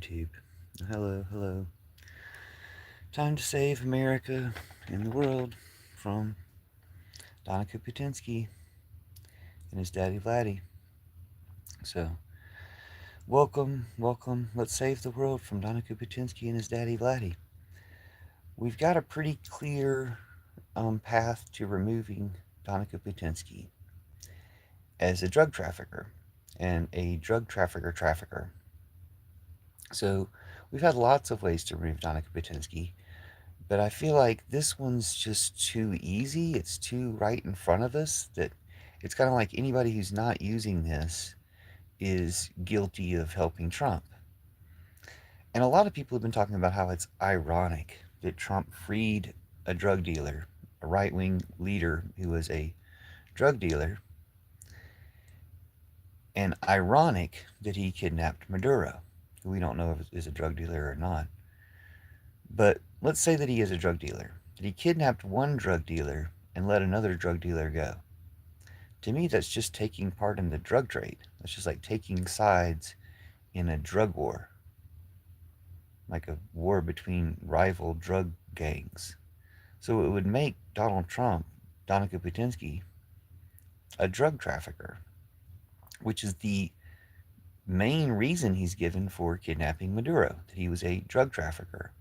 YouTube. Hello, hello. Time to save America and the world from Donica Putinsky and his daddy Vladdy. So, welcome. Let's save the world from Donica Putinsky and his daddy Vladdy. We've got a pretty clear path to removing Donica Putinsky as a drug trafficker and a drug trafficker. So, we've had lots of ways to remove Donica Putinsky. But I feel like this one's just too easy. It's too right in front of us that it's kind of like anybody who's not using this is guilty of helping Trump. And a lot of people have been talking about how it's ironic that Trump freed a drug dealer, a right wing leader who was a drug dealer, and ironic that he kidnapped Maduro, who we don't know if is a drug dealer or not. But let's say that he is a drug dealer, that he kidnapped one drug dealer and let another drug dealer go. To me, that's just taking part in the drug trade. That's just like taking sides in a drug war, like a war between rival drug gangs. So it would make Donald Trump, Donica Putinsky, a drug trafficker, which is the main reason he's given for kidnapping Maduro, that he was a drug trafficker.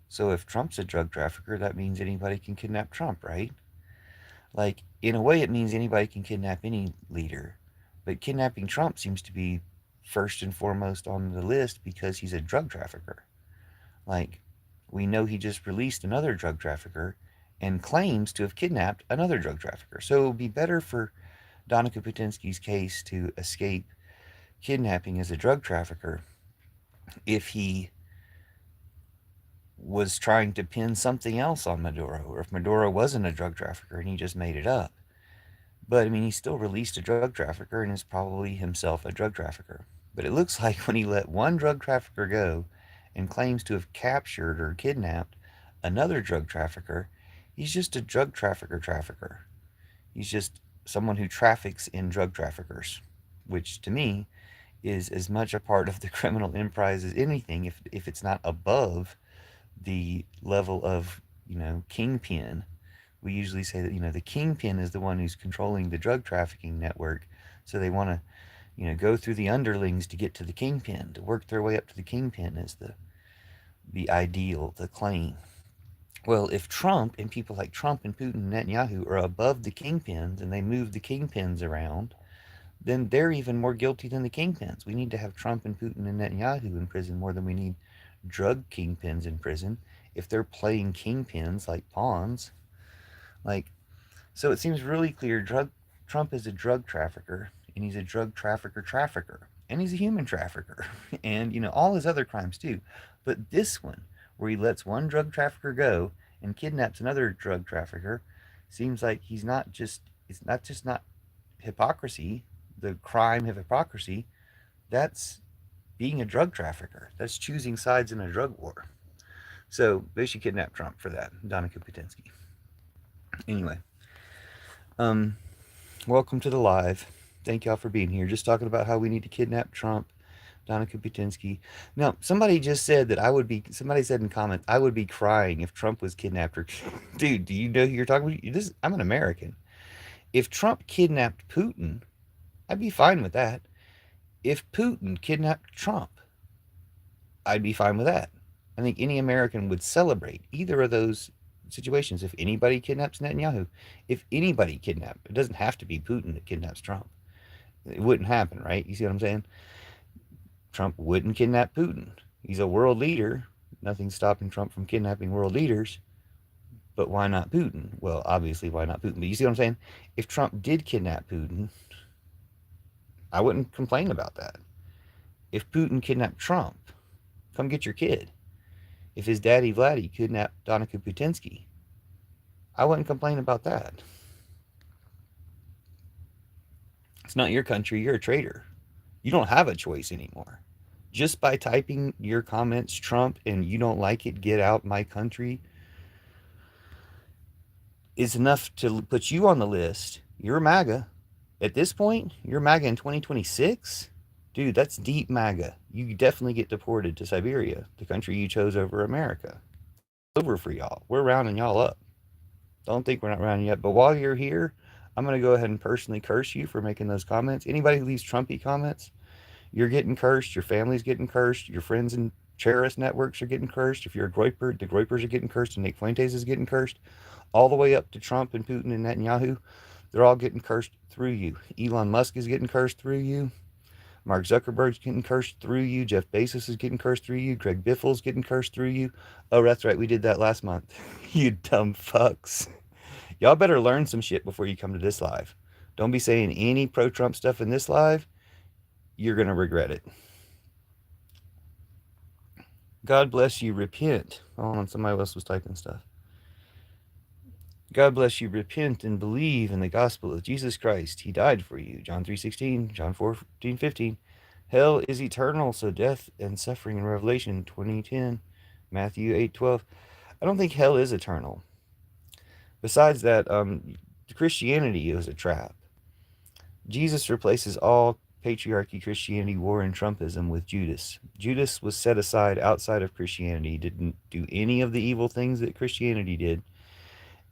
So if Trump's a drug trafficker, that means anybody can kidnap Trump, right? Like, in a way, it means anybody can kidnap any leader. But kidnapping Trump seems to be first and foremost on the list because he's a drug trafficker. Like, we know he just released another drug trafficker and claims to have kidnapped another drug trafficker. So it would be better for Donica Putinsky's case to escape kidnapping as a drug trafficker if he was trying to pin something else on Maduro, or if Maduro wasn't a drug trafficker and he just made it up. But I mean, he still released a drug trafficker and is probably himself a drug trafficker. But it looks like when he let one drug trafficker go and claims to have captured or kidnapped another drug trafficker, he's just a drug trafficker. He's just someone who traffics in drug traffickers, which to me is as much a part of the criminal enterprise as anything if it's not above the level of, kingpin. We usually say that, the kingpin is the one who's controlling the drug trafficking network. So they want to, go through the underlings to get to the kingpin, to work their way up to the kingpin is the ideal, the claim. Well, if Trump and people like Trump and Putin and Netanyahu are above the kingpins and they move the kingpins around, then they're even more guilty than the kingpins. We need to have Trump and Putin and Netanyahu in prison more than we need drug kingpins in prison if they're playing kingpins like pawns. Like, so it seems really clear Trump is a drug trafficker, and he's a drug trafficker, and he's a human trafficker, and all his other crimes too. But this one, where he lets one drug trafficker go and kidnaps another drug trafficker, seems like it's not just not hypocrisy, the crime of hypocrisy, that's being a drug trafficker. That's choosing sides in a drug war. So they should kidnap Trump for that, Donica Putinsky. Anyway, um, welcome to the live. Thank y'all for being here. Just talking about how we need to kidnap Trump, Donica Putinsky. Now, somebody just said that somebody said in comments, I would be crying if Trump was kidnapped. Dude, do you know who you're talking about? I'm an American. If Trump kidnapped Putin, I'd be fine with that. If Putin kidnapped Trump, I'd be fine with that. I think any American would celebrate either of those situations. If anybody kidnaps Netanyahu, if anybody kidnapped, it doesn't have to be Putin that kidnaps Trump. It wouldn't happen, right? You see what I'm saying? Trump wouldn't kidnap Putin. He's a world leader. Nothing's stopping Trump from kidnapping world leaders. But why not Putin? Well, obviously, why not Putin? But you see what I'm saying? If Trump did kidnap Putin, I wouldn't complain about that. If Putin kidnapped Trump, come get your kid. If his daddy Vladdy kidnapped Donica Putinsky, I wouldn't complain about that. It's not your country. You're a traitor. You don't have a choice anymore. Just by typing your comments, Trump, and you don't like it, get out my country, is enough to put you on the list. You're MAGA. At this point, you're MAGA in 2026. Dude, that's deep MAGA. You definitely get deported to Siberia, the country you chose over America. Over for y'all. We're rounding y'all up. Don't think we're not rounding you up. But while you're here, I'm going to go ahead and personally curse you for making those comments. Anybody who leaves Trumpy comments, you're getting cursed. Your family's getting cursed. Your friends and terrorist networks are getting cursed. If you're a Groiper, the Groipers are getting cursed, and Nick Fuentes is getting cursed. All the way up to Trump and Putin and Netanyahu, they're all getting cursed through you. Elon Musk is getting cursed through you. Mark Zuckerberg's getting cursed through you. Jeff Bezos is getting cursed through you. Greg Biffle's getting cursed through you. Oh, that's right. We did that last month. You dumb fucks. Y'all better learn some shit before you come to this live. Don't be saying any pro Trump stuff in this live. You're going to regret it. God bless you. Repent. Hold on. Somebody else was typing stuff. God bless you. Repent and believe in the gospel of Jesus Christ. He died for you. John 3:16, John 4:15. Hell is eternal, so death and suffering in Revelation 20:10, Matthew 8:12. I don't think hell is eternal. Besides that, Christianity is a trap. Jesus replaces all patriarchy, Christianity, war, and Trumpism with Judas. Judas was set aside outside of Christianity, he didn't do any of the evil things that Christianity did,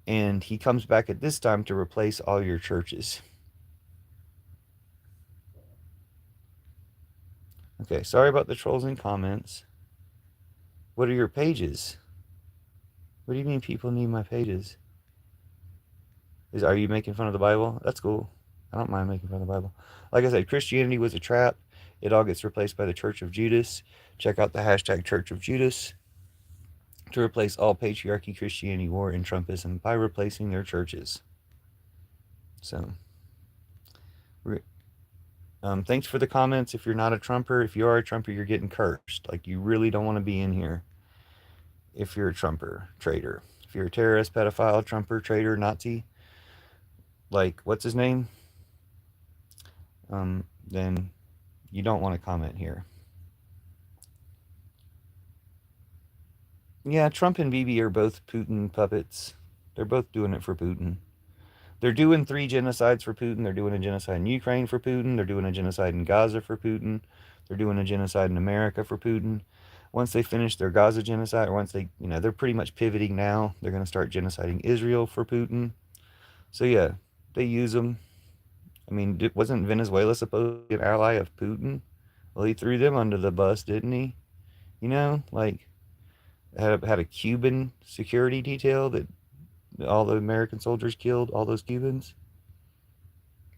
and he comes back at this time to replace all your churches. Okay, sorry about the trolls and comments. What are your pages? What do you mean people need my pages? Are you making fun of the Bible? That's cool. I don't mind making fun of the Bible. Like I said, Christianity was a trap. It all gets replaced by the Church of Judas. Check out the hashtag Church of Judas to replace all patriarchy, Christianity, war, and Trumpism by replacing their churches. So, thanks for the comments. If you're not a Trumper, if you are a Trumper, you're getting cursed. Like, you really don't want to be in here if you're a Trumper, traitor. If you're a terrorist, pedophile, Trumper, traitor, Nazi, like, what's his name? Then you don't want to comment here. Yeah, Trump and Bibi are both Putin puppets. They're both doing it for Putin. They're doing 3 genocides for Putin. They're doing a genocide in Ukraine for Putin. They're doing a genocide in Gaza for Putin. They're doing a genocide in America for Putin. Once they finish their Gaza genocide, or once they, they're pretty much pivoting now. They're going to start genociding Israel for Putin. So yeah, they use them. I mean, wasn't Venezuela supposed to be an ally of Putin? Well, he threw them under the bus, didn't he? Like, had a Cuban security detail that all the American soldiers killed, all those Cubans.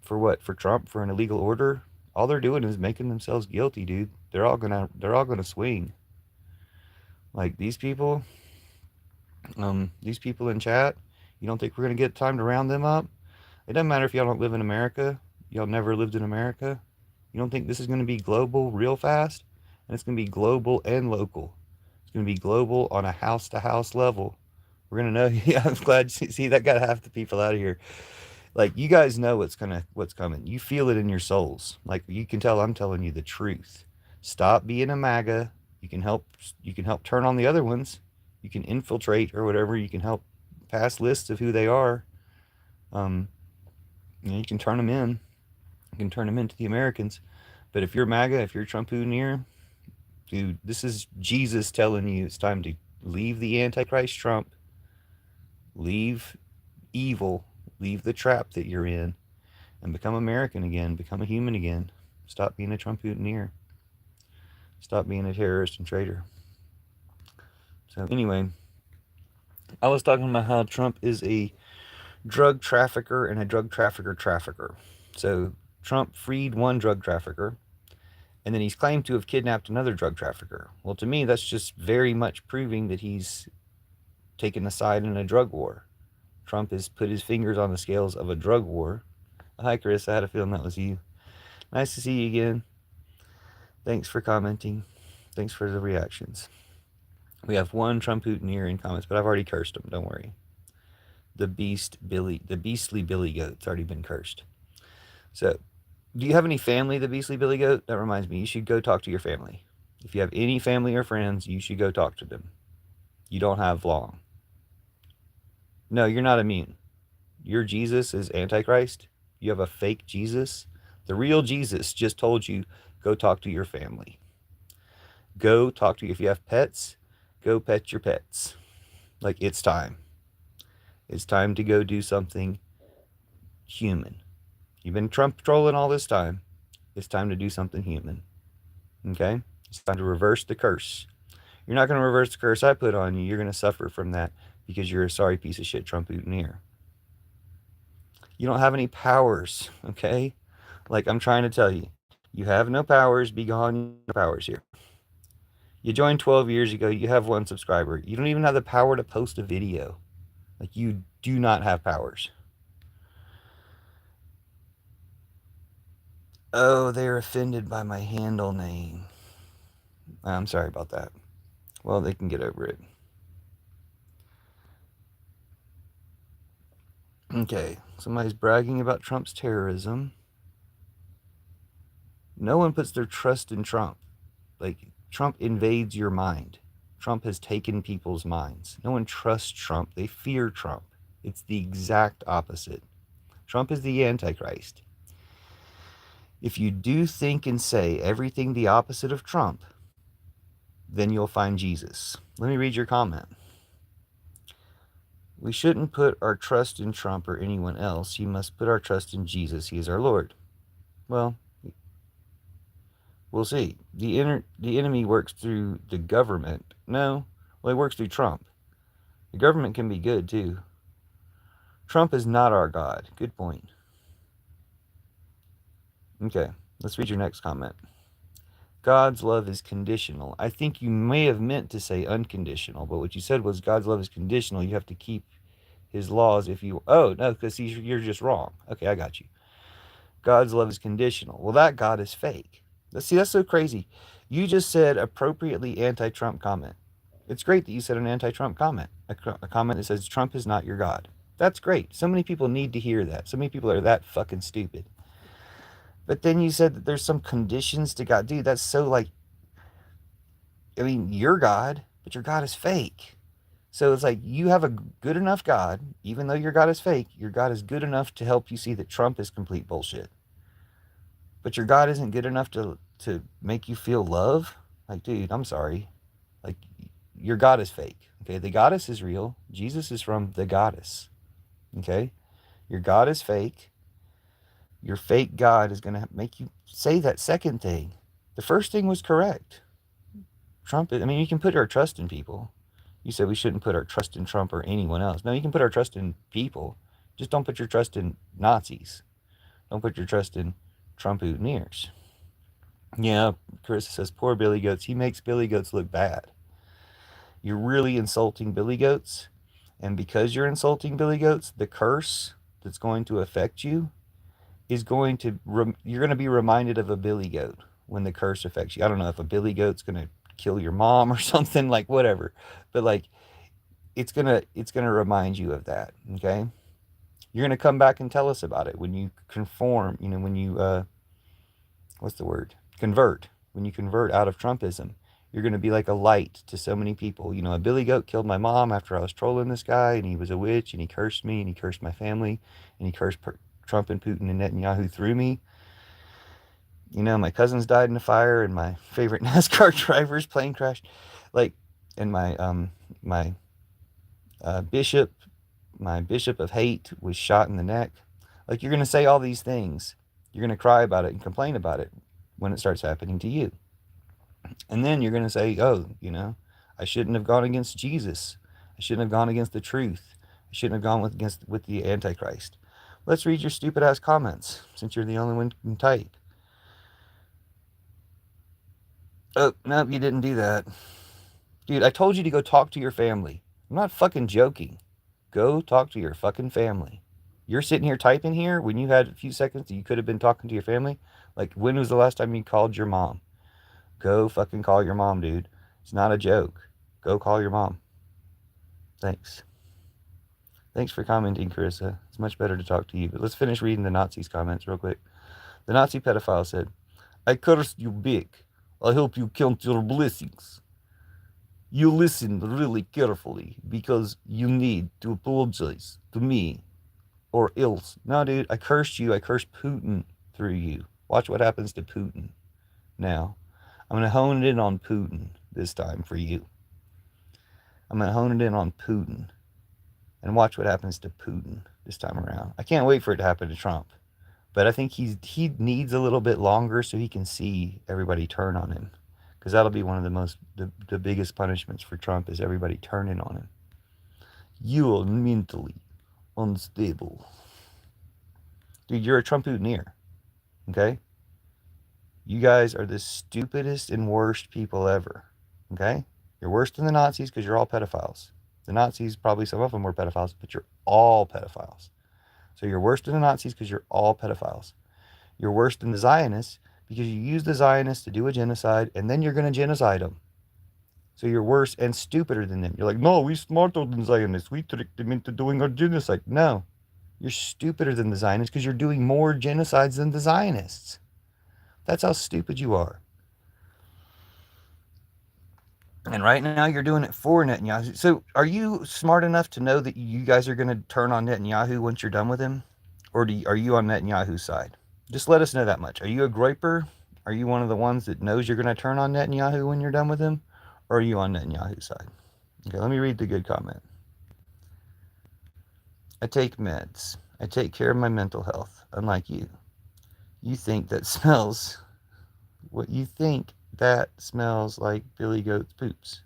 For what? For Trump? For an illegal order? All they're doing is making themselves guilty, dude. They're all gonna swing. Like, these people in chat, you don't think we're gonna get time to round them up? It doesn't matter if y'all don't live in America. Y'all never lived in America. You don't think this is gonna be global real fast? And it's gonna be global and local. It's gonna be global on a house to house level. We're gonna know. Yeah, I'm glad. See, that got half the people out of here. Like, you guys know what's coming. You feel it in your souls. Like, you can tell I'm telling you the truth. Stop being a MAGA. You can help turn on the other ones. You can infiltrate or whatever. You can help pass lists of who they are. You can turn them in. You can turn them into the Americans. But if you're MAGA, if you're Trump Trump-ooneer, dude, this is Jesus telling you it's time to leave the Antichrist Trump. Leave evil. Leave the trap that you're in and become American again. Become a human again. Stop being a Trump Trump-ooneer. Stop being a terrorist and traitor. So anyway, I was talking about how Trump is a drug trafficker and a drug trafficker. So Trump freed one drug trafficker, and then he's claimed to have kidnapped another drug trafficker. Well, to me, that's just very much proving that he's taken a side in a drug war. Trump has put his fingers on the scales of a drug war. Hi, Chris. I had a feeling that was you. Nice to see you again. Thanks for commenting. Thanks for the reactions. We have one Trump Trump-ooneer in comments, but I've already cursed him. Don't worry. The beastly Billy Goat's already been cursed. So, do you have any family, the beastly Billy Goat? That reminds me, you should go talk to your family. If you have any family or friends, you should go talk to them. You don't have long. No, you're not immune. Your Jesus is Antichrist. You have a fake Jesus. The real Jesus just told you, Go talk to your family. Go talk to, if you have pets, go pet your pets. Like, it's time. It's time to go do something human. You've been Trump trolling all this time. It's time to do something human. Okay? It's time to reverse the curse. You're not going to reverse the curse I put on you. You're going to suffer from that because you're a sorry piece of shit Trump Putineer. You don't have any powers, okay? Like, I'm trying to tell you, you have no powers. Be gone, no powers here. You joined 12 years ago. You have 1 subscriber. You don't even have the power to post a video. Like, you do not have powers. Oh, they're offended by my handle name. I'm sorry about that. Well, they can get over it. Okay, somebody's bragging about Trump's terrorism. No one puts their trust in Trump. Like, Trump invades your mind. Trump has taken people's minds. No one trusts Trump. They fear Trump. It's the exact opposite. Trump is the Antichrist. If you do think and say everything the opposite of Trump, then you'll find Jesus. Let me read your comment. We shouldn't put our trust in Trump or anyone else. You must put our trust in Jesus. He is our Lord. Well, we'll see. The enemy works through the government. No, well, it works through Trump. The government can be good too. Trump is not our God. Good point. Okay, let's read your next comment. God's love is conditional. I think you may have meant to say unconditional, but what you said was God's love is conditional. You have to keep his laws if you... Oh, no, because you're just wrong. Okay, I got you. God's love is conditional. Well, that God is fake. See, that's so crazy. You just said appropriately anti-Trump comment. It's great that you said an anti-Trump comment. A comment that says Trump is not your God. That's great. So many people need to hear that. So many people are that fucking stupid. But then you said that there's some conditions to God. Dude, that's so like... I mean, you're God, but your God is fake. So it's like you have a good enough God, even though your God is fake, your God is good enough to help you see that Trump is complete bullshit. But your God isn't good enough to make you feel love? Like, dude, I'm sorry. Like, your God is fake. Okay, the goddess is real. Jesus is from the goddess. Okay? Your God is fake. Your fake God is going to make you say that second thing. The first thing was correct. Trump, I mean, you can put our trust in people. You said we shouldn't put our trust in Trump or anyone else. No, you can put our trust in people. Just don't put your trust in Nazis. Don't put your trust in Trump mutineers. Yeah, Chris says, poor Billy Goats. He makes Billy Goats look bad. You're really insulting Billy Goats. And because you're insulting Billy Goats, the curse that's going to affect you is going to... You're going to be reminded of a Billy Goat when the curse affects you. I don't know if a Billy Goat's going to kill your mom or something, like whatever. But like, it's gonna remind you of that. Okay, you're gonna come back and tell us about it when you conform. You know, when you what's the word? Convert. When you convert out of Trumpism, you're gonna be like a light to so many people. You know, a Billy Goat killed my mom after I was trolling this guy, and he was a witch, and he cursed me, and he cursed my family, and he cursed Trump and Putin and Netanyahu through me. You know, my cousins died in a fire, and my favorite NASCAR driver's plane crashed. Like, and my bishop, my bishop of hate was shot in the neck. Like, you're going to say all these things. You're going to cry about it and complain about it when it starts happening to you. And then you're going to say, oh, you know, I shouldn't have gone against Jesus. I shouldn't have gone against the truth. I shouldn't have gone with the Antichrist. Let's read your stupid ass comments, since you're the only one who can type. Oh, no, you didn't do that. Dude, I told you to go talk to your family. I'm not fucking joking. Go talk to your fucking family. You're sitting here typing here when you had a few seconds that you could have been talking to your family. Like, when was the last time you called your mom? Go fucking call your mom, dude. It's not a joke. Go call your mom. Thanks. Thanks for commenting, Carissa. It's much better to talk to you. But let's finish reading the Nazis' comments real quick. The Nazi pedophile said, I cursed you big. I hope you count your blessings. You listen really carefully because you need to apologize to me or else. No, dude, I cursed you. I cursed Putin through you. Watch what happens to Putin. Now, I'm going to hone it in on Putin this time for you. I'm going to hone it in on Putin and watch what happens to Putin this time around. I can't wait for it to happen to Trump, but I think he needs a little bit longer so he can see everybody turn on him, because that'll be one of the biggest punishments for Trump is everybody turning on him. You are mentally unstable, dude. You're a Trump-Putineer, okay? You guys are the stupidest and worst people ever, okay? You're worse than the Nazis because you're all pedophiles. The Nazis, probably some of them were pedophiles, but you're all pedophiles. So you're worse than the Nazis because you're all pedophiles. You're worse than the Zionists because you use the Zionists to do a genocide and then you're going to genocide them. So you're worse and stupider than them. You're like, no, we're smarter than Zionists. We tricked them into doing our genocide. No, you're stupider than the Zionists because you're doing more genocides than the Zionists. That's how stupid you are. And right now you're doing it for Netanyahu. So are you smart enough to know that you guys are going to turn on Netanyahu once you're done with him? Or are you on Netanyahu's side? Just let us know that much. Are you a groiper? Are you one of the ones that knows you're going to turn on Netanyahu when you're done with him? Or are you on Netanyahu's side? Okay, let me read the good comment. I take meds. I take care of my mental health, unlike you. You think that smells... What you think that smells like Billy Goat's poops.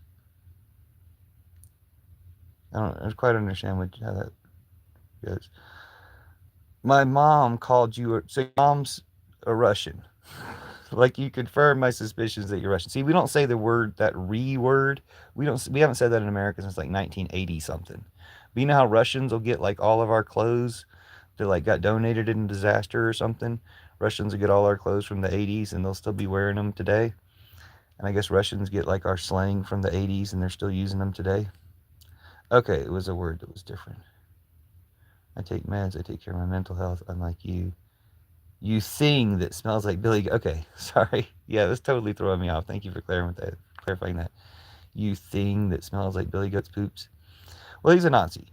I don't quite understand how that goes. My mom called you... So your mom's a Russian. Like, you confirm my suspicions that you're Russian. See, we don't say the word, that word. We haven't said that in America since like 1980 something. But you know how Russians will get like all of our clothes that like got donated in a disaster or something? Russians will get all our clothes from the 80s and they'll still be wearing them today. And I guess Russians get like our slang from the 80s and they're still using them today. Okay, it was a word that was different. I take meds, I take care of my mental health, unlike you. You thing that smells like Billy... Okay, sorry. Yeah, it was totally throwing me off. Thank you for clarifying that. You thing that smells like Billy Goat's poops. Well, he's a Nazi,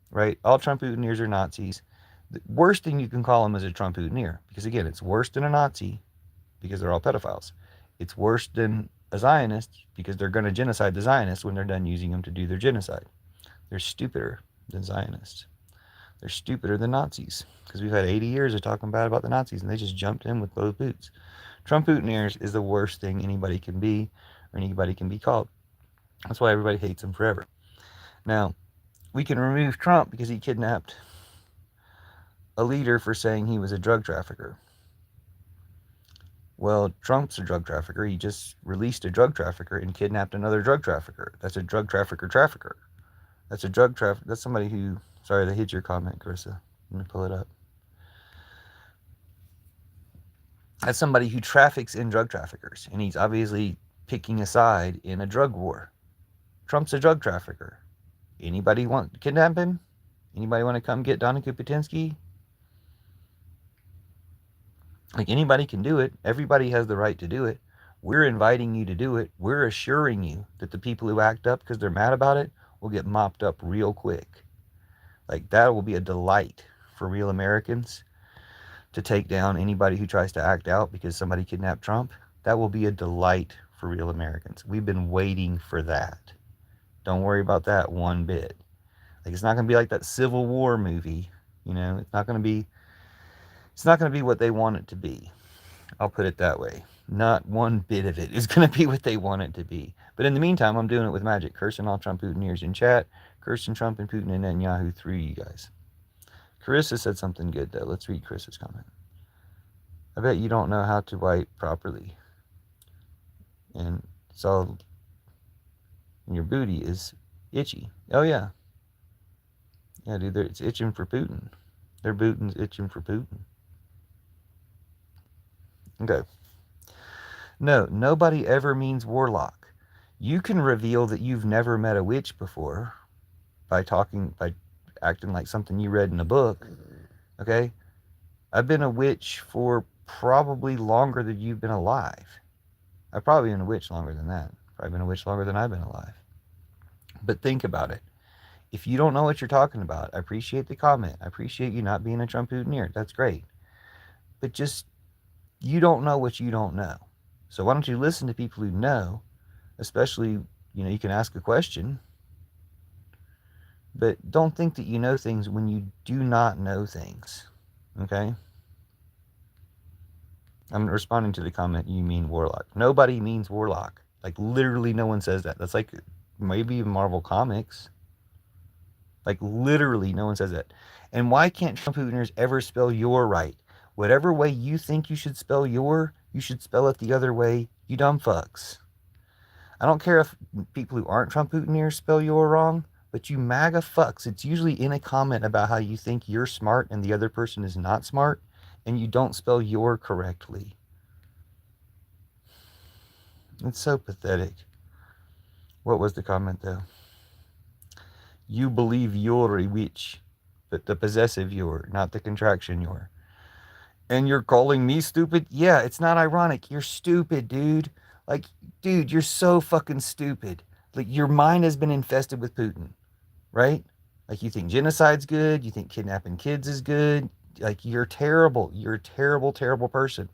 right? All Trump-Putineers are Nazis. The worst thing you can call him is a Trump-Putineer, because again, it's worse than a Nazi because they're all pedophiles. It's worse than a Zionist because they're going to genocide the Zionists when they're done using them to do their genocide. They're stupider than Zionists. They're stupider than Nazis, because we've had 80 years of talking bad about the Nazis, and they just jumped in with both boots. Trump-Putineers is the worst thing anybody can be, or anybody can be called. That's why everybody hates him forever. Now, we can remove Trump because he kidnapped a leader for saying he was a drug trafficker. Well, Trump's a drug trafficker. He just released a drug trafficker and kidnapped another drug trafficker. That's a drug trafficker. That's a drug trafficker. That's somebody who... Sorry, that hit your comment, Carissa. Let me pull it up. That's somebody who traffics in drug traffickers, and he's obviously picking a side in a drug war. Trump's a drug trafficker. Anybody want to kidnap him? Anybody want to come get Donica Putinsky? Like, anybody can do it. Everybody has the right to do it. We're inviting you to do it. We're assuring you that the people who act up because they're mad about it will get mopped up real quick. Like, that will be a delight for real Americans to take down anybody who tries to act out because somebody kidnapped Trump. That will be a delight for real Americans. We've been waiting for that. Don't worry about that one bit. Like, it's not going to be like that Civil War movie. You know, it's not going to be what they want it to be. I'll put it that way. Not one bit of it is going to be what they want it to be. But in the meantime, I'm doing it with magic. Cursing all Trump-Putineers in chat. Cursing Trump and Putin and Netanyahu through you guys. Carissa said something good, though. Let's read Carissa's comment. I bet you don't know how to wipe properly. And it's all... And your booty is itchy. Oh, yeah. Yeah, dude, it's itching for Putin. Their Putin's itching for Putin. Okay. No, nobody ever means warlock. You can reveal that you've never met a witch before by acting like something you read in a book. Okay? I've been a witch for probably longer than you've been alive. I've probably been a witch longer than that. Probably been a witch longer than I've been alive. But think about it. If you don't know what you're talking about, I appreciate the comment. I appreciate you not being a Trump-Putineer. That's great. But just, you don't know what you don't know. So why don't you listen to people who know, especially, you can ask a question, but don't think that you know things when you do not know things. Okay? I'm responding to the comment, you mean warlock. Nobody means warlock. Like, literally, no one says that. That's like maybe Marvel Comics. Like, literally, no one says that. And why can't Trump Putiners ever spell your right? Whatever way you think you should spell your, you should spell it the other way, you dumb fucks. I don't care if people who aren't Trump Putiners spell your wrong, but you MAGA fucks, it's usually in a comment about how you think you're smart and the other person is not smart, and you don't spell your correctly. It's so pathetic. What was the comment, though? You believe you're a witch, but the possessive you're, not the contraction you're. And you're calling me stupid? Yeah, it's not ironic. You're stupid, dude. Like, dude, you're so fucking stupid. Like, your mind has been infested with Putin, right? Like, you think genocide's good. You think kidnapping kids is good. Like, you're terrible. You're a terrible, terrible person.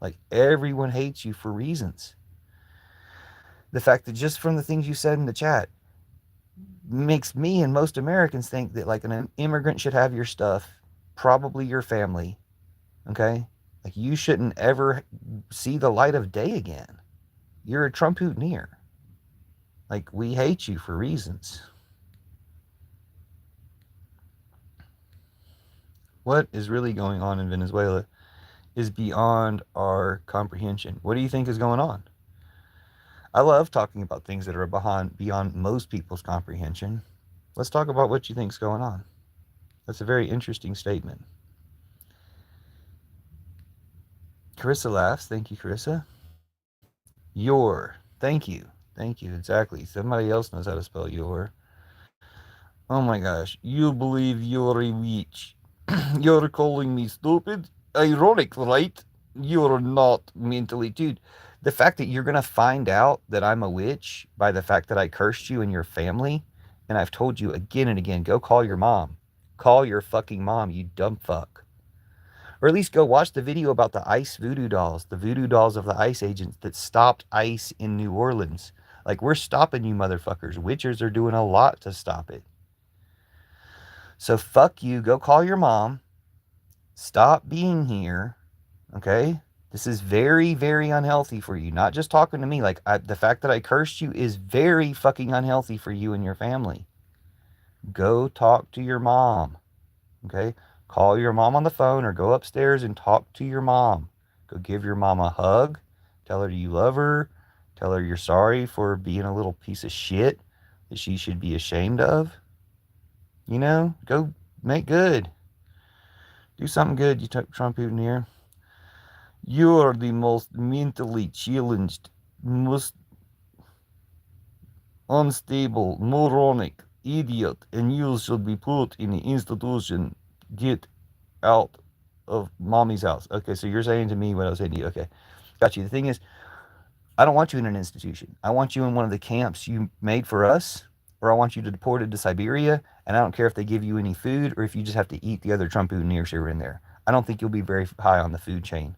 Like, everyone hates you for reasons. The fact that just from the things you said in the chat makes me and most Americans think that, like, an immigrant should have your stuff, probably your family, okay? Like, you shouldn't ever see the light of day again. You're a Trump Putineer. Like, we hate you for reasons. What is really going on in Venezuela is beyond our comprehension. What do you think is going on? I love talking about things that are beyond most people's comprehension. Let's talk about what you think's going on. That's a very interesting statement. Carissa laughs. Thank you, Carissa. Thank you. Thank you. Exactly. Somebody else knows how to spell your. Oh my gosh. You believe you're a witch. You're calling me stupid? Ironic, right? You're not mentally. Dude, the fact that you're going to find out that I'm a witch by the fact that I cursed you and your family, and I've told you again and again, go call your mom. Call your fucking mom, you dumb fuck. Or at least go watch the video about the ICE voodoo dolls, the voodoo dolls of the ICE agents that stopped ICE in New Orleans. Like, we're stopping you motherfuckers. Witchers are doing a lot to stop it. So fuck you. Go call your mom. Stop being here. Okay? This is very, very unhealthy for you. Not just talking to me. Like, the fact that I cursed you is very fucking unhealthy for you and your family. Go talk to your mom. Okay? Call your mom on the phone or go upstairs and talk to your mom. Go give your mom a hug. Tell her you love her. Tell her you're sorry for being a little piece of shit that she should be ashamed of. Go make good. Do something good, you Trump Putineer. You are the most mentally challenged, most unstable, moronic idiot, and you should be put in the institution. Get out of mommy's house. Okay, so you're saying to me what I was saying to you. Okay, got you. The thing is, I don't want you in an institution. I want you in one of the camps you made for us, or I want you deported to Siberia, and I don't care if they give you any food or if you just have to eat the other Trump Putineers who are in there. I don't think you'll be very high on the food chain.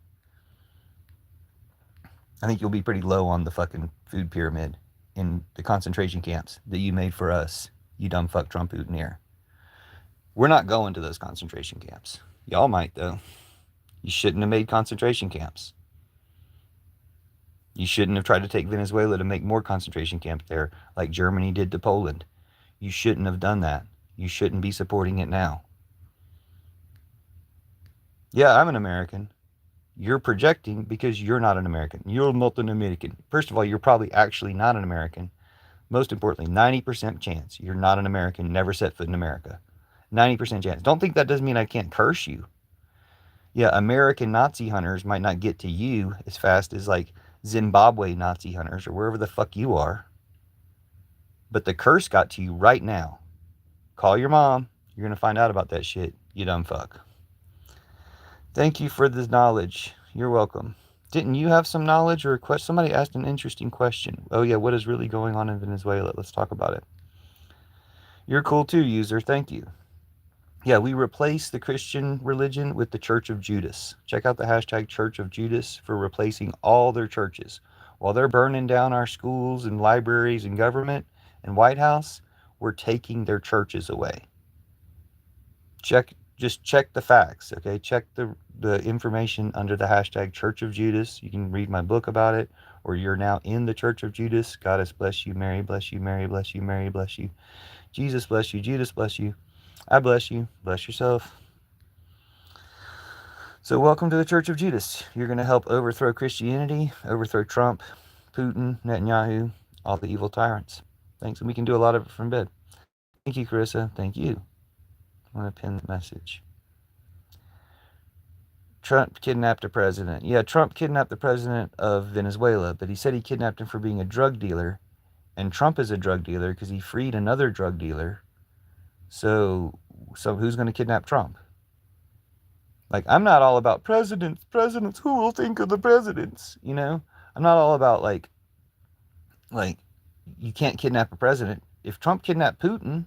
I think you'll be pretty low on the fucking food pyramid in the concentration camps that you made for us, you dumb fuck Trump Putineer. We're not going to those concentration camps. Y'all might, though. You shouldn't have made concentration camps. You shouldn't have tried to take Venezuela to make more concentration camps there, like Germany did to Poland. You shouldn't have done that. You shouldn't be supporting it now. Yeah, I'm an American. You're projecting because you're not an American. You're not an American. First of all, you're probably actually not an American. Most importantly, 90% chance you're not an American, never set foot in America. 90% chance. Don't think that doesn't mean I can't curse you. Yeah, American Nazi hunters might not get to you as fast as, like, Zimbabwe Nazi hunters or wherever the fuck you are. But the curse got to you right now. Call your mom. You're going to find out about that shit, you dumb fuck. Thank you for this knowledge. You're welcome. Didn't you have some knowledge or a question? Somebody asked an interesting question. Oh, yeah, what is really going on in Venezuela? Let's talk about it. You're cool too, user. Thank you. Yeah, we replace the Christian religion with the Church of Judas. Check out the hashtag Church of Judas for replacing all their churches. While they're burning down our schools and libraries and government and White House, we're taking their churches away. Just check the facts, okay? Check the information under the hashtag Church of Judas. You can read my book about it, or you're now in the Church of Judas. God bless you, Mary bless you, Mary bless you, Mary bless you. Jesus bless you, Judas bless you. I bless you. Bless yourself. So, welcome to the Church of Judas. You're going to help overthrow Christianity, overthrow Trump, Putin, Netanyahu, all the evil tyrants. Thanks. And we can do a lot of it from bed. Thank you, Carissa. Thank you. I'm going to pin the message. Trump kidnapped a president. Yeah, Trump kidnapped the president of Venezuela, but he said he kidnapped him for being a drug dealer. And Trump is a drug dealer because he freed another drug dealer. So who's going to kidnap Trump? Like, I'm not all about presidents. Who will think of the presidents? You know, I'm not all about like you can't kidnap a president. If Trump kidnapped Putin,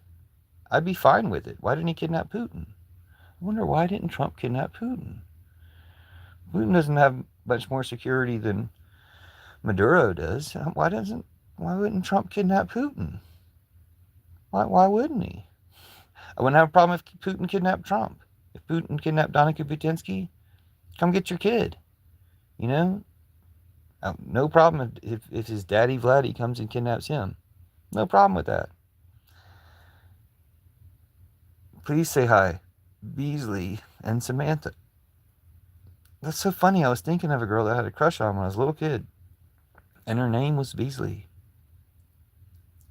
I'd be fine with it. Why didn't he kidnap Putin? I wonder why didn't Trump kidnap Putin? Putin doesn't have much more security than Maduro does. Why wouldn't Trump kidnap Putin? Why wouldn't he? I wouldn't have a problem if Putin kidnapped Trump. If Putin kidnapped Donica Putinsky, come get your kid. You know, no problem if his daddy Vladdy comes and kidnaps him. No problem with that. Please say hi, Beasley and Samantha. That's so funny. I was thinking of a girl that I had a crush on when I was a little kid, and her name was Beasley.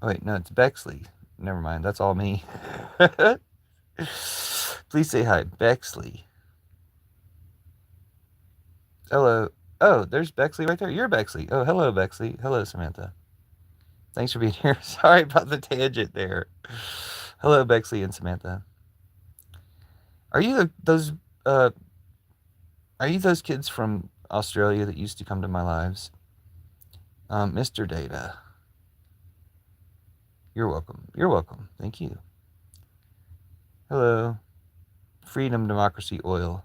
Oh, wait, no, it's Bexley. Never mind. That's all me. Please say hi, Bexley. Hello. Oh, there's Bexley right there. You're Bexley. Oh, hello, Bexley. Hello, Samantha. Thanks for being here. Sorry about the tangent there. Hello, Bexley and Samantha. Are you those kids from Australia that used to come to my lives? Mr. Data. You're welcome. You're welcome. Thank you. Hello. Freedom, democracy, oil.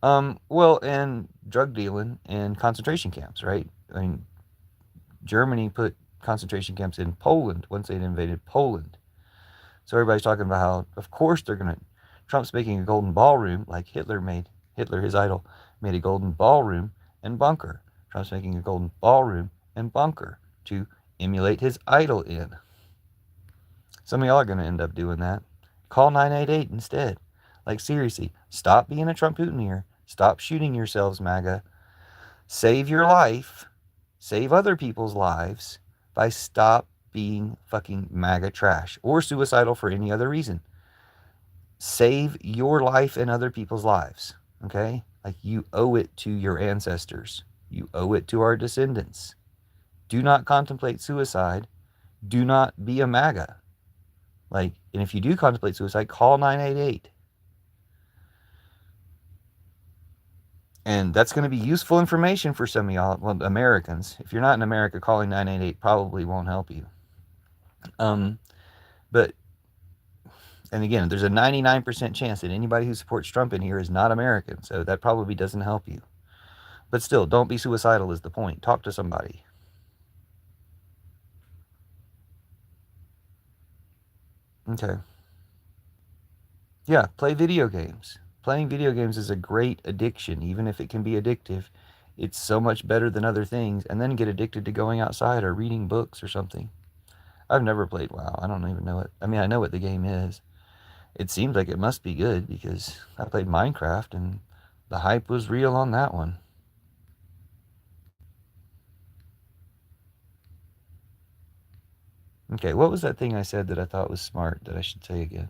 Well, and drug dealing and concentration camps, right? I mean, Germany put concentration camps in Poland once they'd invaded Poland. So everybody's talking about how, of course, Trump's making a golden ballroom like Hitler, his idol, made a golden ballroom and bunker. Trump's making a golden ballroom and bunker to emulate his idol in. Some of y'all are going to end up doing that. Call 988 instead. Like, seriously, stop being a Trump Putineer. Stop shooting yourselves, MAGA. Save your life. Save other people's lives by stop being fucking MAGA trash or suicidal for any other reason. Save your life and other people's lives, okay? Like, you owe it to your ancestors. You owe it to our descendants. Do not contemplate suicide. Do not be a MAGA. Like, and if you do contemplate suicide, call 988. And that's going to be useful information for some of y'all, well, Americans. If you're not in America, calling 988 probably won't help you. But, and again, there's a 99% chance that anybody who supports Trump in here is not American, so that probably doesn't help you. But still, don't be suicidal is the point. Talk to somebody. Okay. Yeah, play video games. Playing video games is a great addiction, even if it can be addictive. It's so much better than other things, and then get addicted to going outside or reading books or something. I've never played WoW. I don't even know it. I mean, I know what the game is. It seems like it must be good because I played Minecraft and the hype was real on that one. Okay, what was that thing I said that I thought was smart that I should say again?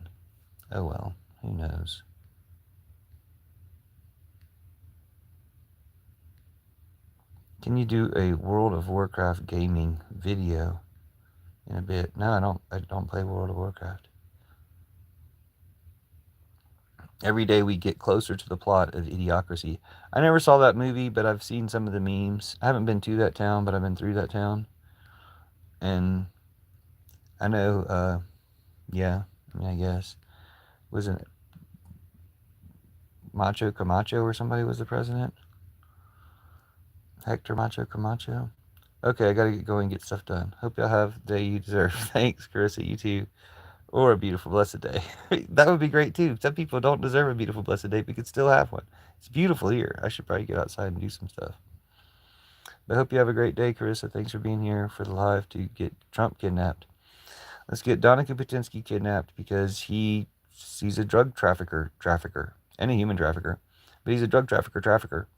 Oh well, who knows? Can you do a World of Warcraft gaming video in a bit? No, I don't play World of Warcraft. Every day we get closer to the plot of Idiocracy. I never saw that movie, but I've seen some of the memes. I haven't been to that town, but I've been through that town. And I know, yeah, I mean, I guess. Wasn't it Macho Camacho or somebody was the president. Hector Macho Camacho. Okay, I gotta get going and get stuff done. Hope y'all have the day you deserve. Thanks, Carissa. You too. Or a beautiful, blessed day. That would be great too. Some people don't deserve a beautiful, blessed day, but could still have one. It's beautiful here. I should probably get outside and do some stuff. But I hope you have a great day, Carissa. Thanks for being here for the live to get Trump kidnapped. Let's get Donica Putinsky kidnapped because he's a drug trafficker, and a human trafficker. But he's a drug trafficker.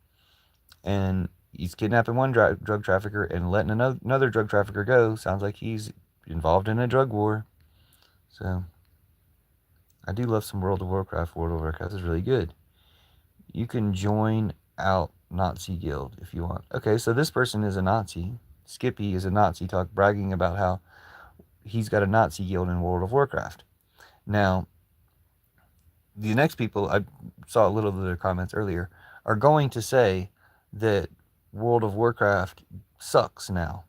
And he's kidnapping one drug trafficker and letting another drug trafficker go. Sounds like he's involved in a drug war. So I do love some World of Warcraft. World of Warcraft is really good. You can join out Nazi Guild if you want. Okay, so this person is a Nazi. Skippy is a Nazi, bragging about how he's got a Nazi guild in World of Warcraft. Now, the next people, I saw a little of their comments earlier, are going to say that World of Warcraft sucks now.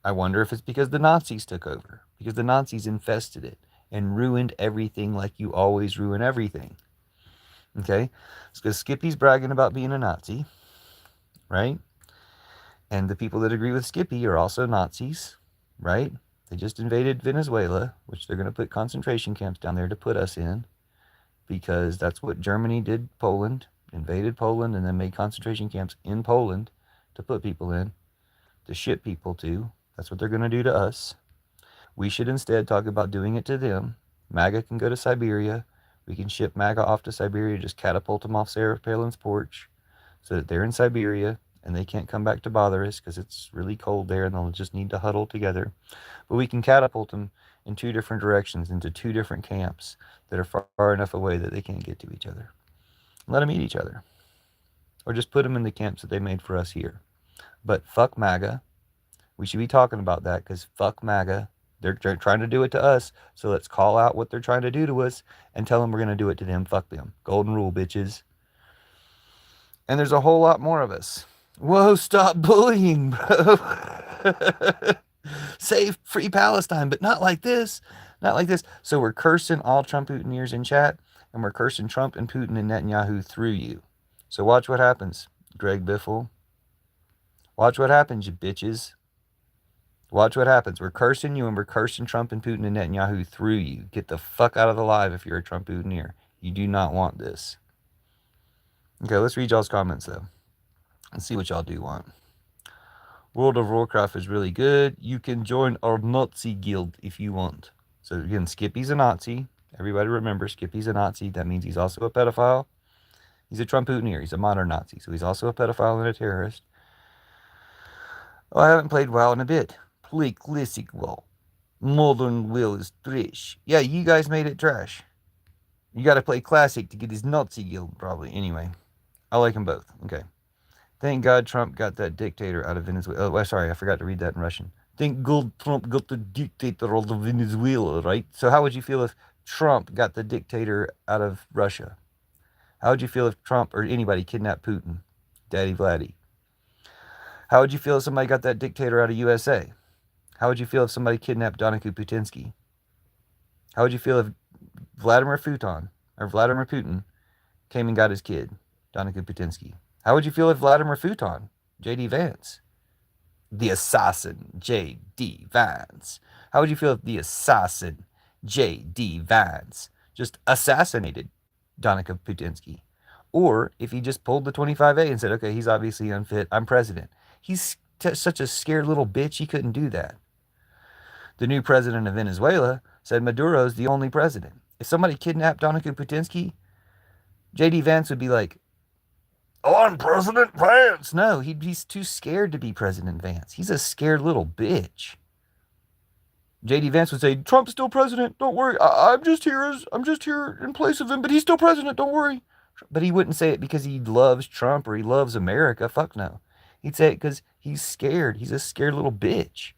I wonder if it's because the Nazis took over, because the Nazis infested it and ruined everything like you always ruin everything. Okay? It's because Skippy's bragging about being a Nazi, right? And the people that agree with Skippy are also Nazis, right? They just invaded Venezuela, which they're going to put concentration camps down there to put us in, because that's what Germany did Poland, invaded Poland and then made concentration camps in Poland to put people in, to ship people to. That's what they're going to do to us. We should instead talk about doing it to them. MAGA can go to Siberia. We can ship MAGA off to Siberia, just catapult them off Sarah Palin's porch so that they're in Siberia and they can't come back to bother us because it's really cold there and they'll just need to huddle together. But we can catapult them in two different directions into two different camps that are far enough away that they can't get to each other. Let them eat each other. Or just put them in the camps that they made for us here. But fuck MAGA. We should be talking about that because fuck MAGA. They're trying to do it to us, so let's call out what they're trying to do to us and tell them we're going to do it to them. Fuck them. Golden rule, bitches. And there's a whole lot more of us. Whoa, stop bullying, bro. Save free Palestine, but not like this. Not like this. So we're cursing all Trump Putineers in chat, and we're cursing Trump and Putin and Netanyahu through you. So watch what happens, Greg Biffle. Watch what happens, you bitches. Watch what happens. We're cursing you and we're cursing Trump and Putin and Netanyahu through you. Get the fuck out of the live if you're a Trump Putineer. You do not want this. Okay, let's read y'all's comments though. And see what y'all do want. World of Warcraft is really good. You can join our Nazi guild if you want. So again, Skippy's a Nazi. Everybody remember, Skippy's a Nazi. That means he's also a pedophile. He's a Trump Putineer. He's a modern Nazi. So he's also a pedophile and a terrorist. Oh, I haven't played WoW in a bit. Play classic WoW. Modern WoW is trash. Yeah, you guys made it trash. You gotta play classic to get his Nazi guild, probably. Anyway, I like them both. Okay. Thank God Trump got that dictator out of Venezuela. Oh, sorry, I forgot to read that in Russian. Thank God Trump got the dictator out of Venezuela, right? So how would you feel if Trump got the dictator out of Russia? How would you feel if Trump or anybody kidnapped Putin, Daddy Vladdy? How would you feel if somebody got that dictator out of USA? How would you feel if somebody kidnapped Donica Putinsky? How would you feel if Vladimir Putin came and got his kid, Donica Putinsky? How would you feel if Vladimir Putin, J.D. Vance, the assassin, J.D. Vance? How would you feel if the assassin, J.D. Vance, just assassinated Donica Putinsky? Or if he just pulled the 25A and said, okay, he's obviously unfit, I'm president. He's such a scared little bitch, he couldn't do that. The new president of Venezuela said Maduro's the only president. If somebody kidnapped Donica Putinsky, J.D. Vance would be like, oh, I'm President Vance. No, he's too scared to be President Vance. He's a scared little bitch. J.D. Vance would say, Trump's still president. Don't worry. I'm just here in place of him, but he's still president. Don't worry. But he wouldn't say it because he loves Trump or he loves America. Fuck no. He'd say it because he's scared. He's a scared little bitch.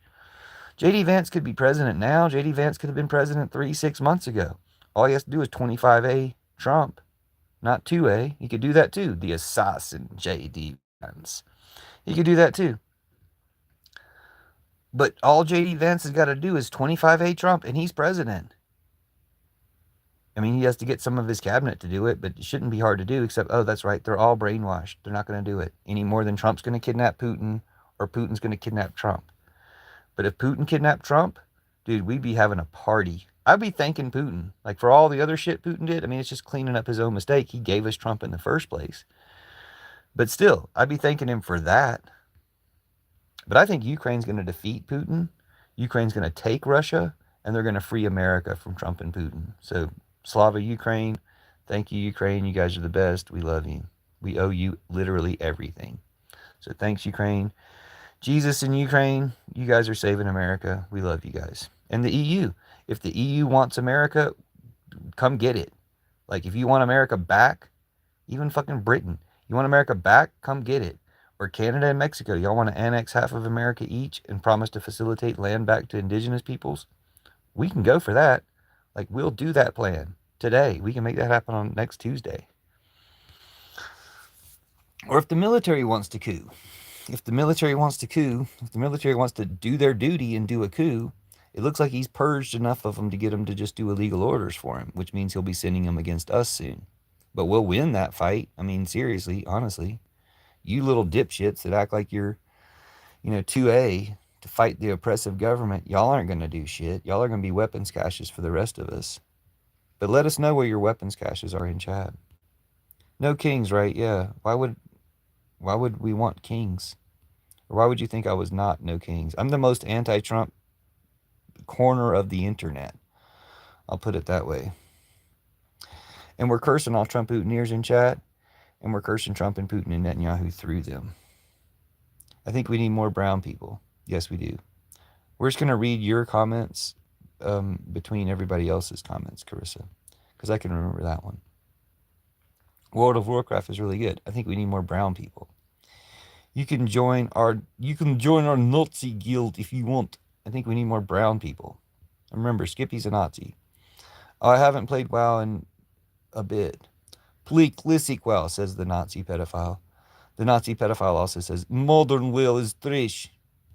J.D. Vance could be president now. J.D. Vance could have been president 6 months ago. All he has to do is 25A Trump, not 2A. He could do that too. The assassin, J.D. Vance. He could do that too. But all J.D. Vance has got to do is 25A Trump, and he's president. I mean, he has to get some of his cabinet to do it, but it shouldn't be hard to do, except, oh, that's right, they're all brainwashed. They're not going to do it any more than Trump's going to kidnap Putin or Putin's going to kidnap Trump. But if Putin kidnapped Trump, dude, we'd be having a party. I'd be thanking Putin. Like, for all the other shit Putin did, I mean, it's just cleaning up his own mistake. He gave us Trump in the first place. But still, I'd be thanking him for that. But I think Ukraine's going to defeat Putin. Ukraine's going to take Russia, and they're going to free America from Trump and Putin. So, Slava Ukraine, thank you, Ukraine. You guys are the best. We love you. We owe you literally everything. So, thanks, Ukraine. Jesus in Ukraine, you guys are saving America. We love you guys. And the EU. If the EU wants America, come get it. Like, if you want America back, even fucking Britain, you want America back, come get it. Or Canada and Mexico, y'all want to annex half of America each and promise to facilitate land back to indigenous peoples? We can go for that. Like, we'll do that plan today. We can make that happen on next Tuesday. Or if the military wants to coup, if the military wants to do their duty and do a coup, it looks like he's purged enough of them to get them to just do illegal orders for him, which means he'll be sending them against us soon. But we'll win that fight. I mean, seriously, honestly. You little dipshits that act like you're, 2A to fight the oppressive government, y'all aren't going to do shit. Y'all are going to be weapons caches for the rest of us. But let us know where your weapons caches are in chat. No kings, right? Yeah. Why would we want kings? Or why would you think I was not no kings? I'm the most anti-Trump corner of the internet. I'll put it that way. And we're cursing all Trump Putineers in chat, and we're cursing Trump and Putin and Netanyahu through them. I think we need more brown people. Yes, we do. We're just going to read your comments between everybody else's comments, Carissa, because I can remember that one. World of Warcraft is really good. I think we need more brown people. You can join our Nazi guild if you want. I think we need more brown people. Remember, Skippy's a Nazi. Oh, I haven't played WoW in a bit. Play classic WoW, says the Nazi pedophile. The Nazi pedophile also says, modern WoW is trash.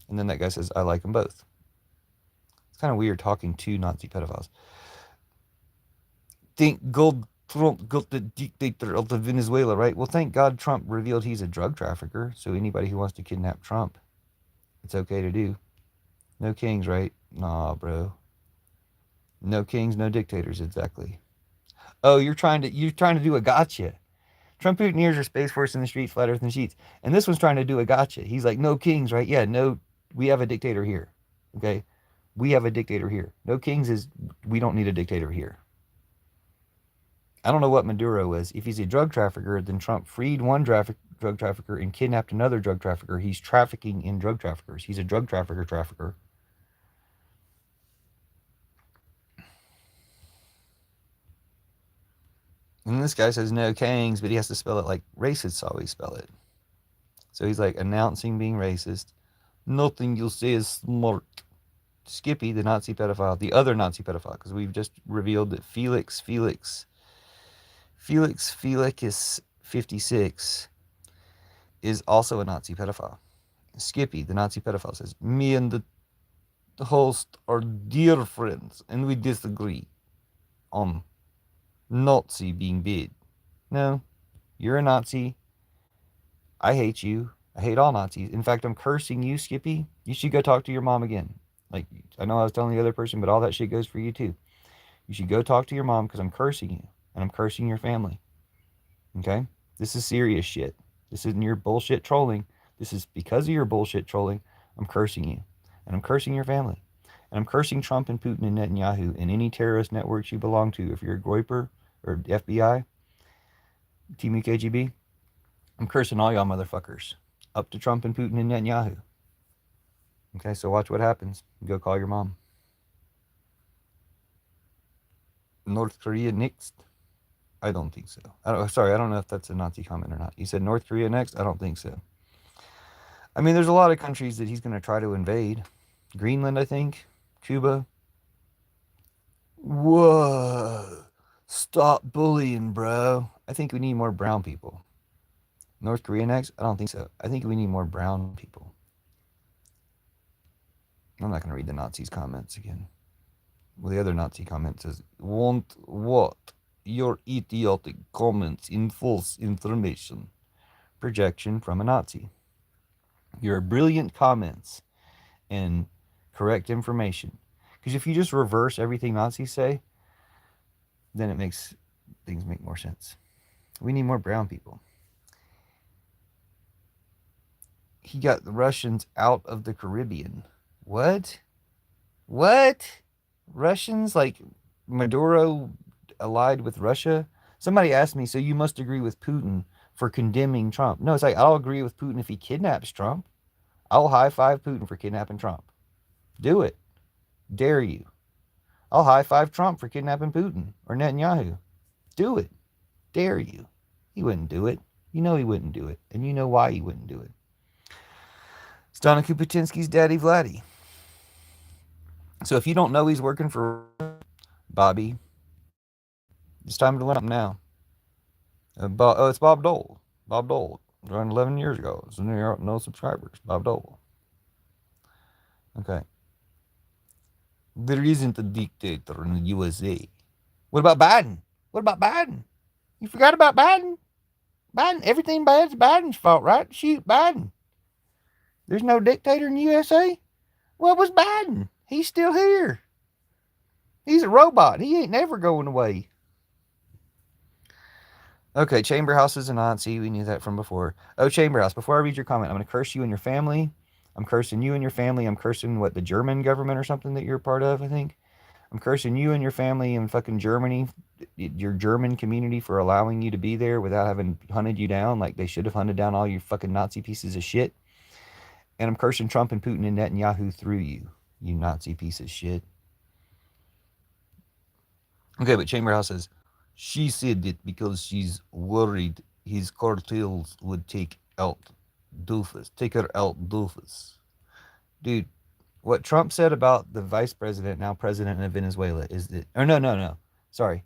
And then that guy says, I like them both. It's kind of weird talking to Nazi pedophiles. Thank God Trump got the dictator out of Venezuela, right? Well, thank God Trump revealed he's a drug trafficker. So anybody who wants to kidnap Trump, it's okay to do. No kings, right? Nah, bro. No kings, no dictators, exactly. Oh, you're trying to do a gotcha. Trump Putineers are Space Force in the street, Flat Earth and sheets. And this one's trying to do a gotcha. He's like, no kings, right? Yeah, no, we have a dictator here. Okay? We have a dictator here. No kings is, we don't need a dictator here. I don't know what Maduro is. If he's a drug trafficker, then Trump freed one drug trafficker and kidnapped another drug trafficker. He's trafficking in drug traffickers. He's a drug trafficker. And this guy says no kings, but he has to spell it like racists always spell it. So he's like announcing being racist. Nothing you'll say is smart. Skippy, the Nazi pedophile, the other Nazi pedophile, because we've just revealed that Felix 56 is also a Nazi pedophile. Skippy, the Nazi pedophile, says, me and the host are dear friends, and we disagree on Nazi being big. No, you're a Nazi. I hate you. I hate all Nazis. In fact, I'm cursing you, Skippy. You should go talk to your mom again. Like, I know I was telling the other person, but all that shit goes for you too. You should go talk to your mom because I'm cursing you. And I'm cursing your family. Okay? This is serious shit. This isn't your bullshit trolling. This is because of your bullshit trolling. I'm cursing you. And I'm cursing your family. And I'm cursing Trump and Putin and Netanyahu and any terrorist networks you belong to. If you're a Groiper or FBI, Team KGB, I'm cursing all y'all motherfuckers. Up to Trump and Putin and Netanyahu. Okay, so watch what happens. Go call your mom. North Korea next? I don't think so. I don't know if that's a Nazi comment or not. You said North Korea next? I don't think so. I mean, there's a lot of countries that he's going to try to invade. Greenland, I think. Cuba. Whoa. Stop bullying, bro. I think we need more brown people. North Korea next? I don't think so. I think we need more brown people. I'm not going to read the Nazis' comments again. Well, the other Nazi comment says, "Want what? Your idiotic comments in false information." Projection from a Nazi. Your brilliant comments and correct information. Because if you just reverse everything Nazis say, then it makes things make more sense. We need more brown people. He got the Russians out of the Caribbean. What? What? Russians like Maduro allied with Russia? Somebody asked me, so you must agree with Putin for condemning Trump. No, it's like I'll agree with Putin if he kidnaps Trump. I'll high five Putin for kidnapping Trump. Do it. Dare you. I'll high five Trump for kidnapping Putin or Netanyahu. Do it. Dare you. He wouldn't do it. You know he wouldn't do it. And you know why he wouldn't do it. It's Donica Putinsky's daddy Vladdy. So if you don't know he's working for Bobby, it's time to learn him now. It's Bob Dole. Bob Dole. Joined 11 years ago. So no subscribers. Bob Dole. Okay. There isn't a dictator in the USA. What about Biden? What about Biden? You forgot about Biden? Biden, everything bad's Biden's fault, right? Shoot Biden. There's no dictator in the USA? What was Biden? He's still here. He's a robot. He ain't never going away. Okay, Chamber House is a Nazi. We knew that from before. Oh, Chamber House, before I read your comment, I'm going to curse you and your family. I'm cursing you and your family. I'm cursing, what, the German government or something that you're a part of, I think? I'm cursing you and your family in fucking Germany, your German community, for allowing you to be there without having hunted you down like they should have hunted down all you fucking Nazi pieces of shit. And I'm cursing Trump and Putin and Netanyahu through you, you Nazi piece of shit. Okay, but Chamber House says, she said it because she's worried his cartels would take her out doofus. Dude, what Trump said about the vice president, now president of Venezuela, is that, or no. Sorry.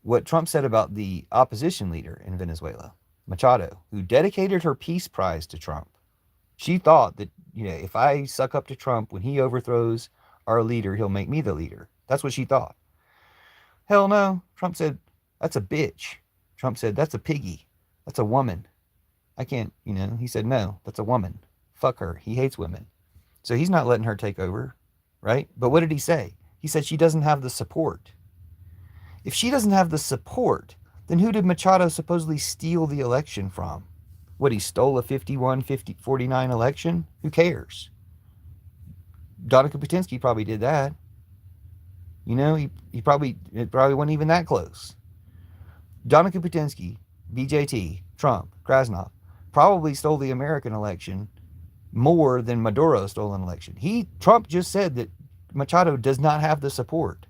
What Trump said about the opposition leader in Venezuela, Machado, who dedicated her peace prize to Trump. She thought that, if I suck up to Trump when he overthrows our leader, he'll make me the leader. That's what she thought. Hell no. Trump said, that's a bitch. Trump said, that's a piggy. That's a woman. I can't, he said, no, that's a woman. Fuck her. He hates women. So he's not letting her take over, right? But what did he say? He said she doesn't have the support. If she doesn't have the support, then who did Machado supposedly steal the election from? What, he stole a 51-49 election? Who cares? Donica Putinsky probably did that. It probably wasn't even that close. Donica Putinsky, BJT, Trump, Krasnov probably stole the American election more than Maduro stole an election. Trump just said that Machado does not have the support.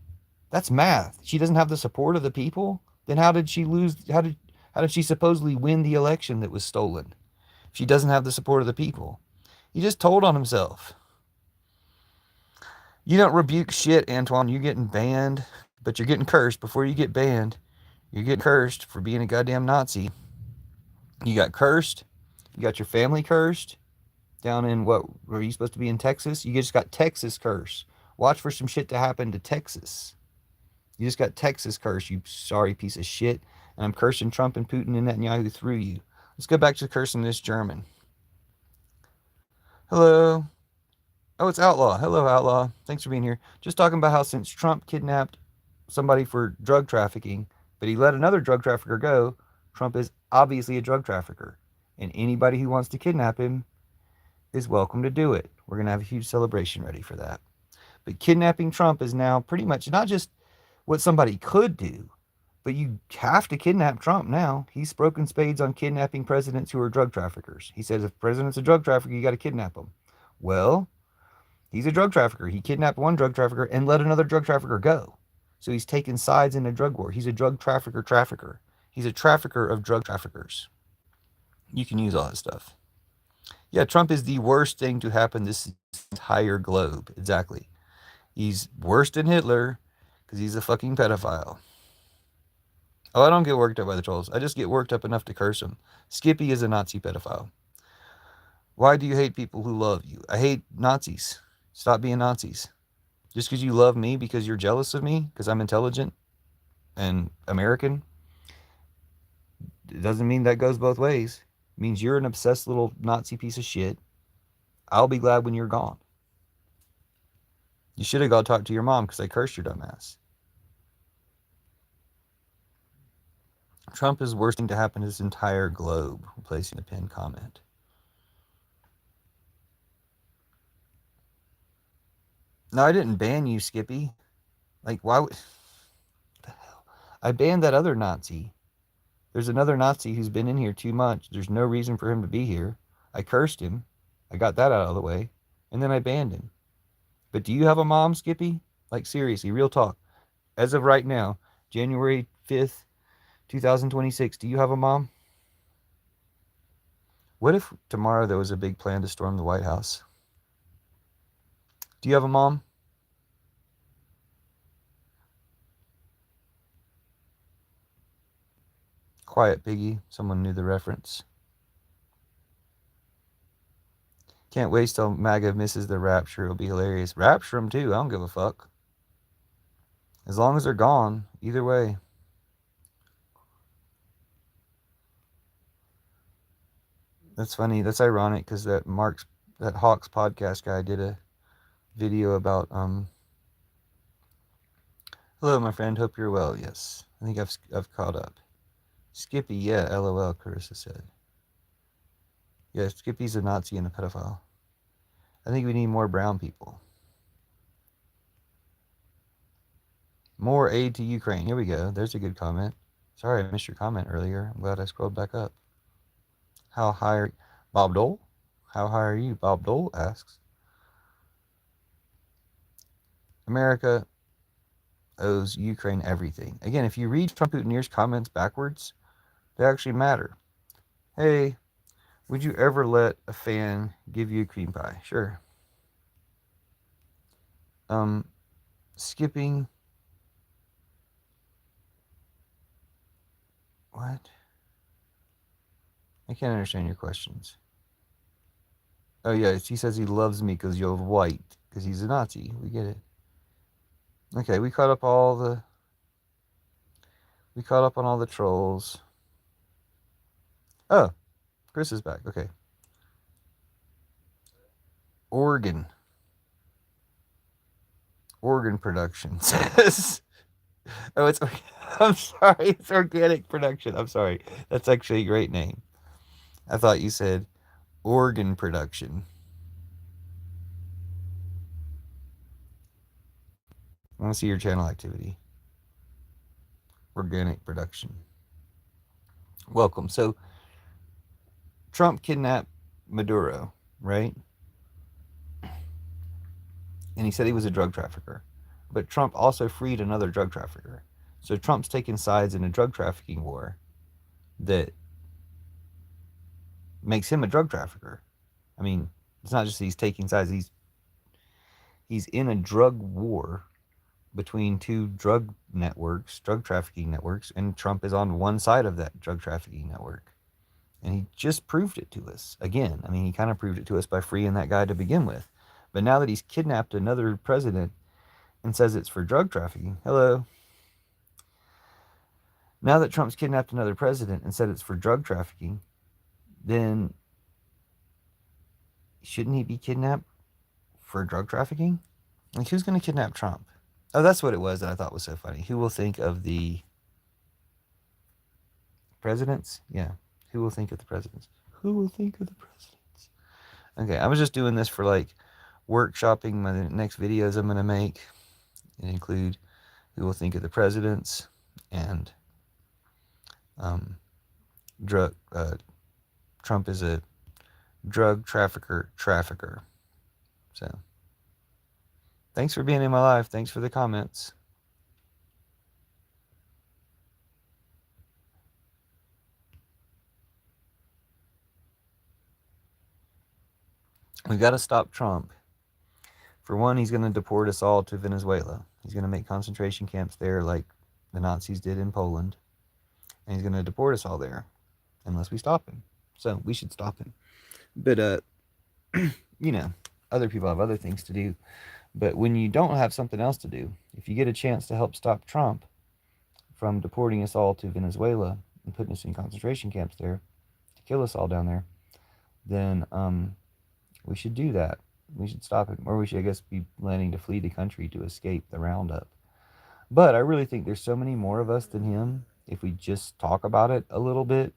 That's math. She doesn't have the support of the people. Then how did she lose? How did she supposedly win the election that was stolen? If she doesn't have the support of the people. He just told on himself. You don't rebuke shit, Antoine. You're getting banned, but you're getting cursed. Before you get banned, you're getting cursed for being a goddamn Nazi. You got cursed. You got your family cursed. Down in where are you supposed to be in Texas? You just got Texas curse. Watch for some shit to happen to Texas. You just got Texas curse, you sorry piece of shit. And I'm cursing Trump and Putin and Netanyahu through you. Let's go back to cursing this German. Hello. Oh, it's Outlaw. Hello, Outlaw. Thanks for being here. Just talking about how since Trump kidnapped somebody for drug trafficking, but he let another drug trafficker go, Trump is obviously a drug trafficker. And anybody who wants to kidnap him is welcome to do it. We're going to have a huge celebration ready for that. But kidnapping Trump is now pretty much not just what somebody could do, but you have to kidnap Trump now. He's broken spades on kidnapping presidents who are drug traffickers. He says if a president's a drug trafficker, you got to kidnap him. Well, he's a drug trafficker. He kidnapped one drug trafficker and let another drug trafficker go. So he's taken sides in a drug war. He's a drug trafficker. He's a trafficker of drug traffickers. You can use all that stuff. Yeah, Trump is the worst thing to happen this entire globe. Exactly. He's worse than Hitler because he's a fucking pedophile. Oh, I don't get worked up by the trolls. I just get worked up enough to curse him. Skippy is a Nazi pedophile. Why do you hate people who love you? I hate Nazis. Stop being Nazis. Just because you love me because you're jealous of me because I'm intelligent and American, it doesn't mean that goes both ways. It means you're an obsessed little Nazi piece of shit. I'll be glad when you're gone. You should have gone talk to your mom because I cursed your dumb ass. Trump is the worst thing to happen to this entire globe. Placing a pinned comment. No, I didn't ban you, Skippy. Like, why would... the hell? I banned that other Nazi. There's another Nazi who's been in here too much. There's no reason for him to be here. I cursed him. I got that out of the way. And then I banned him. But do you have a mom, Skippy? Like, seriously, real talk. As of right now, January 5th, 2026, do you have a mom? What if tomorrow there was a big plan to storm the White House? Do you have a mom? Quiet Piggy. Someone knew the reference. Can't wait till MAGA misses the rapture. It'll be hilarious. Rapture them too. I don't give a fuck. As long as they're gone. Either way. That's funny. That's ironic because that Hawks podcast guy did a video about hello my friend, hope you're well. Yes, I think I've caught up. Skippy, yeah, LOL. Carissa said. Yeah, Skippy's a Nazi and a pedophile. I think we need more brown people. More aid to Ukraine. Here we go. There's a good comment. Sorry I missed your comment earlier. I'm glad I scrolled back up. How high are Bob Dole? How high are you? Bob Dole asks. America owes Ukraine everything. Again, if you read Trump Putin's comments backwards, they actually matter. Hey, would you ever let a fan give you a cream pie? Sure. Skipping. What? I can't understand your questions. Oh yeah, he says he loves me because you're white, because he's a Nazi. We get it. Okay, we caught up on all the trolls. Oh, Chris is back. Okay. Organ production says. Oh, it's. I'm sorry. It's organic production. I'm sorry. That's actually a great name. I thought you said organ production. I want to see your channel activity. Organic production. Welcome. So, Trump kidnapped Maduro, right? And he said he was a drug trafficker. But Trump also freed another drug trafficker. So Trump's taking sides in a drug trafficking war that makes him a drug trafficker. I mean, it's not just he's taking sides, he's in a drug war between two drug trafficking networks, and Trump is on one side of that drug trafficking network. And he just proved it to us. Again, I mean, he kind of proved it to us by freeing that guy to begin with. But now that he's kidnapped another president and says it's for drug trafficking, hello. Now that Trump's kidnapped another president and said it's for drug trafficking, then shouldn't he be kidnapped for drug trafficking? Like, who's going to kidnap Trump? Oh, that's what it was that I thought was so funny. Who will think of the presidents? Yeah. Who will think of the presidents? Who will think of the presidents? Okay, I was just doing this for like workshopping my next videos I'm going to make and include who will think of the presidents and Trump is a drug trafficker. So, thanks for being in my life. Thanks for the comments. We got to stop Trump. For one, he's going to deport us all to Venezuela. He's going to make concentration camps there like the Nazis did in Poland. And he's going to deport us all there unless we stop him. So we should stop him. But, you know, other people have other things to do. But when you don't have something else to do, if you get a chance to help stop Trump from deporting us all to Venezuela and putting us in concentration camps there to kill us all down there, then we should do that. We should stop him, or we should, I guess, be planning to flee the country to escape the roundup. But I really think there's so many more of us than him. If we just talk about it a little bit,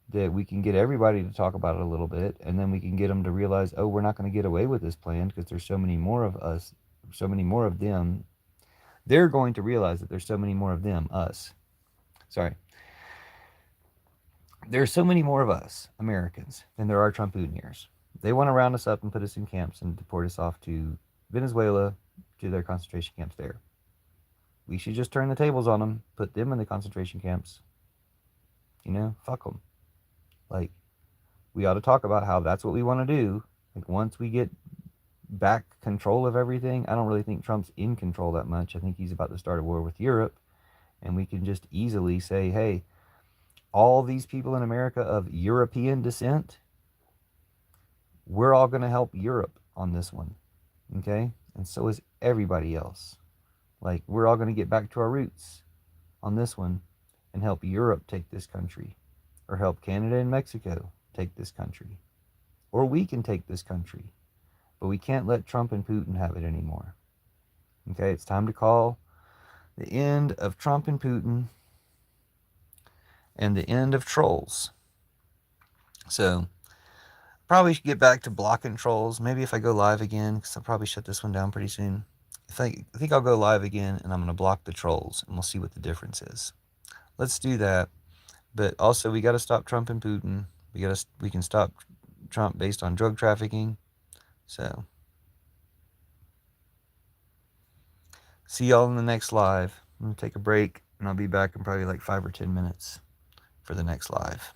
that we can get everybody to talk about it a little bit, and then we can get them to realize, oh, we're not going to get away with this plan because there's so many more of us, so many more of them. They're going to realize that there's so many more of them, us. Sorry. There's so many more of us, Americans, than there are Trump-Putiners. They want to round us up and put us in camps and deport us off to Venezuela, to their concentration camps there. We should just turn the tables on them, put them in the concentration camps. Fuck them. Like, we ought to talk about how that's what we want to do. Like, once we get back control of everything, I don't really think Trump's in control that much. I think he's about to start a war with Europe, and we can just easily say, hey, all these people in America of European descent, we're all going to help Europe on this one. Okay? And so is everybody else. Like, we're all going to get back to our roots on this one and help Europe take this country, or help Canada and Mexico take this country, or we can take this country. But we can't let Trump and Putin have it anymore. Okay? It's time to call the end of Trump and Putin and the end of trolls. So, probably should get back to blocking trolls. Maybe if I go live again, because I'll probably shut this one down pretty soon. I think I'll go live again, and I'm going to block the trolls, and we'll see what the difference is. Let's do that. But also, we got to stop Trump and Putin. We can stop Trump based on drug trafficking. So, see y'all in the next live. I'm going to take a break, and I'll be back in probably like 5 or 10 minutes for the next live.